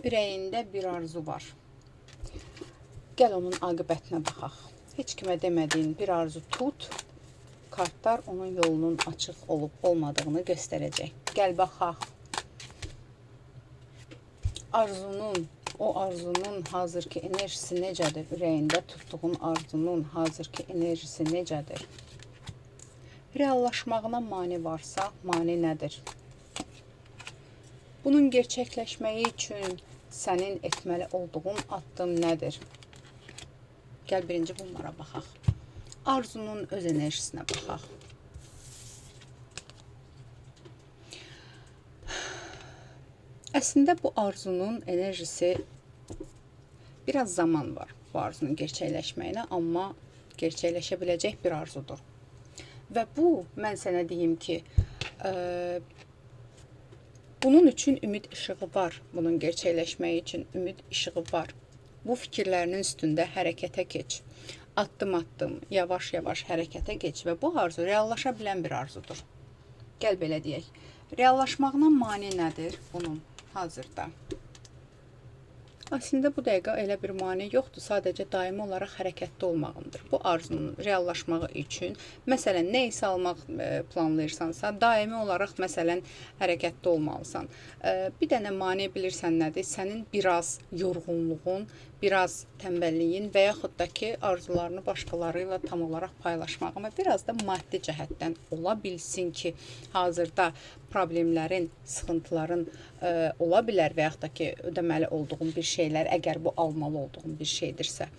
Ürəyində bir arzu var. Gəl onun aqibətinə baxaq. Heç kimə demədiyin bir arzu tut. Kartlar onun yolunun açıq olub olmadığını göstərəcək. Gəl baxaq. O arzunun hazırki enerjisi necədir? Ürəyində tutduğun arzunun hazırki enerjisi necədir? Reallaşmağına mane varsa, mane nədir? Bunun gerçəkləşməyi üçün sənin etməli olduğun addım nədir? Gəl birinci bunlara baxaq. Arzunun öz enerjisinə baxaq. Əslində bu arzunun enerjisi biraz zaman var bu arzunun gerçəkləşməyinə, amma gerçəkləşə biləcək bir arzudur. Və bu, mən sənə deyim ki, bunun üçün ümid işığı var. Bunun gerçəkləşməyi üçün ümid işığı var. Bu fikirlərinin üstündə hərəkətə keç. Addım-addım, yavaş-yavaş hərəkətə keç və bu arzu reallaşa bilən bir arzudur. Gəl belə deyək. Reallaşmağına mane nədir bunun hazırda? Aslında bu dəqiqə elə bir mane yoxdur, sadəcə daimi olaraq hərəkətdə olmağındır. Bu arzunun reallaşmağı üçün, məsələn, nə isə almaq planlayırsansa, daimi olaraq, məsələn, hərəkətdə olmalısan. Bir dənə mane bilirsən nədir? Sənin biraz yorğunluğun, biraz tənbəlliyin və yaxud da ki, arzularını başqaları ilə tam olaraq paylaşmaq. Amma biraz da maddi cəhətdən ola bilsin ki, hazırda problemlərin, sıxıntıların ola bilər və yaxud da ki, ödəməli olduğun bir şeylər, əgər bu almalı olduğun bir şeydirsə.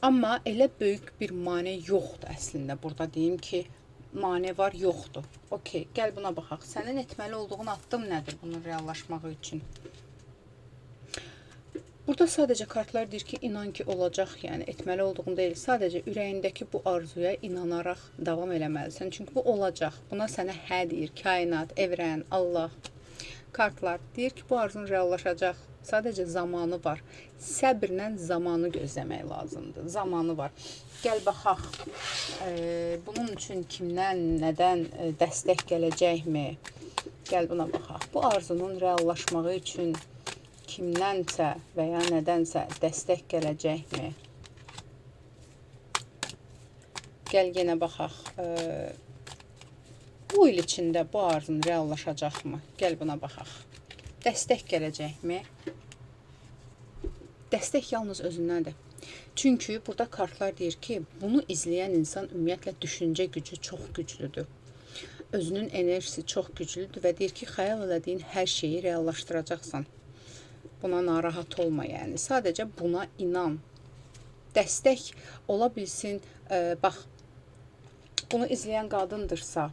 Amma elə böyük bir mane yoxdur əslində. Burada deyim ki, mane var, yoxdur. Okey, gəl buna baxaq. Sənin etməli olduğun addım nədir bunun reallaşmağı üçün? Burada sadəcə kartlar deyir ki, inan ki olacaq, yəni etməli olduğun deyil. Sadəcə ürəyindəki bu arzuya inanaraq davam eləməlisən. Çünki bu olacaq. Buna sənə hə deyir, kainat, evrən, Allah. Kartlar deyir ki, bu arzun reallaşacaq. Sadəcə zamanı var. Səbrlə zamanı gözləmək lazımdır. Zamanı var. Gəl baxaq. Bunun üçün kimdən, nədən dəstək gələcəkmi? Gəl buna baxaq. Bu arzunun reallaşmağı üçün kimdənsə və ya nədənsə dəstək gələcəkmi? Gəl yenə baxaq. Bu il içində bu arzun reallaşacaqmı? Gəl buna baxaq. Dəstək gələcəkmi? Dəstək yalnız özündəndir. Çünki burada kartlar deyir ki, bunu izləyən insan ümumiyyətlə düşüncə gücü çox güclüdür. Özünün enerjisi çox güclüdür və deyir ki, xəyal elədiyin hər şeyi reallaşdıracaqsan. Buna narahat olma, yəni. Sadəcə buna inan. Dəstək ola bilsin, bax, bunu izləyən qadındırsa,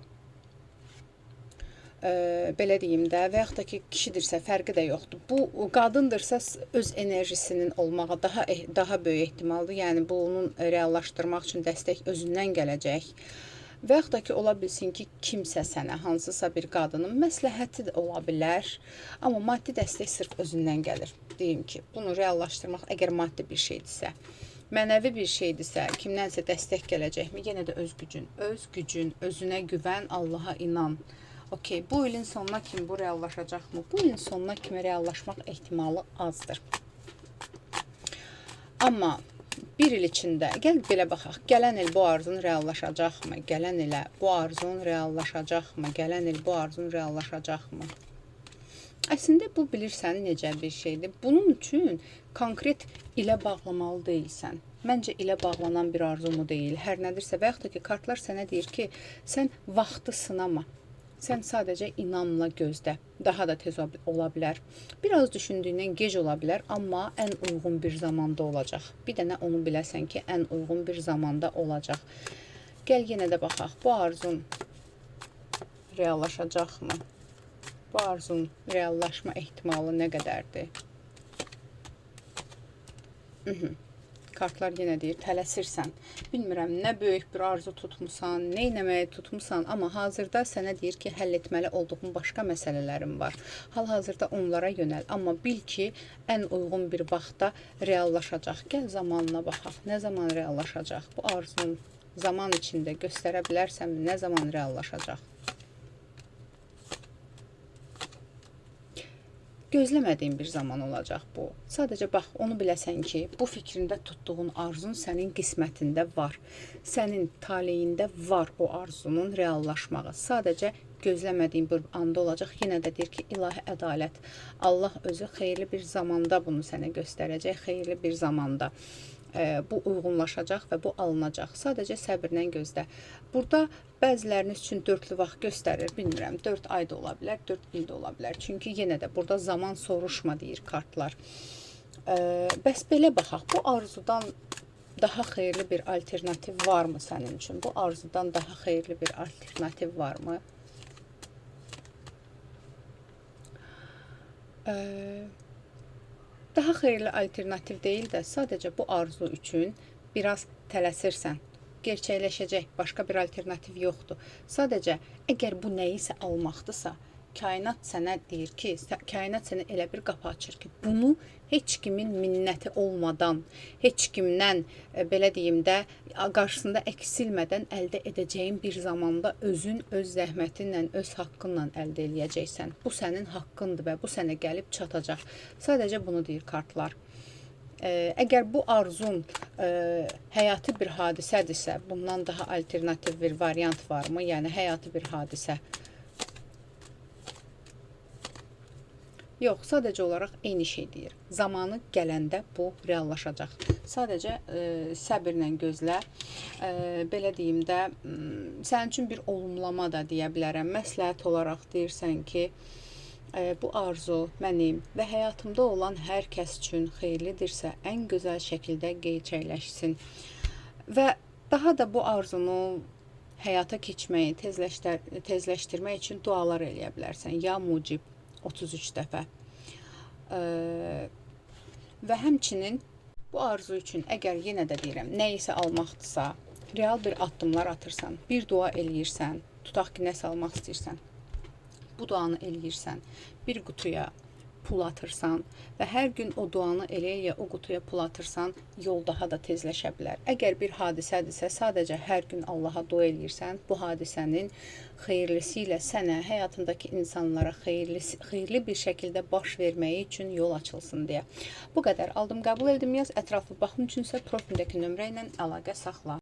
belə deyim də, və yaxud da ki, kişidirsə, fərqi də yoxdur. Bu qadındırsa, öz enerjisinin olmağa daha böyük ehtimaldır. Yəni, bunun reallaşdırmaq üçün dəstək özündən gələcək. Və yaxud da ki, ola bilsin ki, kimsə sənə, hansısa bir qadının məsləhəti də ola bilər, amma maddi dəstək sırf özündən gəlir. Deyim ki, bunu reallaşdırmaq əgər maddi bir şeydirsə, mənəvi bir şeydirsə, kimdənsə dəstək gələcəkmi? Yenə də öz gücün, özünə güvən, Allaha inan. Okey, bu ilin sonuna kimi bu reallaşacaqmı? Bu ilin sonuna kimi reallaşmaq ehtimalı azdır. Amma bir il içində, gəl belə baxaq, gələn il bu arzun reallaşacaqmı? Gələn ilə bu arzun reallaşacaqmı? Gələn il bu arzun reallaşacaqmı? Əslində bu bilirsən necə bir şeydir. Bunun üçün konkret ilə bağlamalı deyilsən. Məncə ilə bağlanan bir arzumu deyil, hər nədirsə və yaxud da ki, kartlar sənə deyir ki, sən vaxtı sınama. Sən sadəcə inanla gözlə. Daha da tez ola bilər. Biraz düşündüyündən gec ola bilər, amma ən uyğun bir zamanda olacaq. Bir dənə onu biləsən ki, ən uyğun bir zamanda olacaq. Gəl yenə də baxaq. Bu arzun reallaşacaqmı? Bu arzun reallaşma ehtimalı nə qədərdir? Kartlar yenə deyir, tələsirsən. Bilmirəm, nə böyük bir arzu tutmusan, nə etməyə tutmusan, amma hazırda sənə deyir ki, həll etməli olduğun başqa məsələlərin var. Hal-hazırda onlara yönəl, amma bil ki, ən uyğun bir vaxtda reallaşacaq. Gəl zamanına baxaq, nə zaman reallaşacaq? Bu arzun zaman içində göstərə bilərsənmi, nə zaman reallaşacaq? Gözləmədiyin bir zaman olacaq bu. Sadəcə bax, onu biləsən ki, bu fikrində tutduğun arzun sənin qismətində var. Sənin taleyində var o arzunun reallaşmağı. Sadəcə gözləmədiyin bir anda olacaq. Yenə də deyir ki, ilahi ədalət. Allah özü xeyirli bir zamanda bunu sənə göstərəcək, xeyirli bir zamanda. Bu uyğunlaşacaq və bu alınacaq. Sadəcə səbirlə gözlə. Burada bəziləriniz üçün 4-lü vaxt göstərir, bilmirəm, 4 ay da ola bilər, 4 il də ola bilər. Çünki yenə də burada zaman soruşma deyir kartlar. Bəs belə baxaq, bu arzudan daha xeyirli bir alternativ varmı sənin üçün? Bu arzudan daha xeyirli bir alternativ varmı? Daha xeyirli alternativ deyil də, sadəcə bu arzu üçün biraz tələsirsən. Gerçəkləşəcək, başqa bir alternativ yoxdur. Sadəcə, əgər bu nəyisə almaqdırsa, kainat sənə deyir ki, kainat sənə elə bir qapı açır ki, bunu heç kimin minnəti olmadan, heç kimdən, belə deyim də, qarşısında əksilmədən əldə edəcəyin bir zamanda özün öz zəhmətinlə, öz haqqınla əldə eləyəcəksən. Bu sənin haqqındır və bu sənə gəlib çatacaq. Sadəcə bunu deyir kartlar. Əgər bu arzun həyati bir hadisədirsə, bundan daha alternativ bir variant varmı? Yəni, həyati bir hadisə. Yox, sadəcə olaraq eyni şey deyir. Zamanı gələndə bu reallaşacaq. Sadəcə səbirlə gözlə. Belə deyim də, sənin üçün bir olumlama da deyə bilərəm. Məsləhət olaraq deyirsən ki, bu arzu mənim və həyatımda olan hər kəs üçün xeyirlidirsə, ən gözəl şəkildə gerçəkləşsin. Və daha da bu arzunu həyata keçməyi, tezləşdirmək üçün dualar eləyə bilərsən. Ya mucib 33 dəfə. Və həmçinin bu arzu üçün əgər yenə də deyirəm, nə isə almaqdırsa, real bir addımlar atırsan, bir dua eləyirsən, tutaq ki, nəsə almaq istəyirsən, bu duanı eləyirsən, bir qutuya pul atırsan və hər gün o duanı eləyə o qutuya pul atırsan, yol daha da tezləşə bilər. Əgər bir hadisədirsə, sadəcə hər gün Allaha dua eləyirsən, bu hadisənin xeyirlisi ilə sənə, həyatındakı insanlara xeyirli bir şəkildə baş verməyi üçün yol açılsın deyə. Bu qədər aldım, qəbul etdim, yaz. Ətraflı baxım üçünsə profildəki nömrə ilə əlaqə saxla.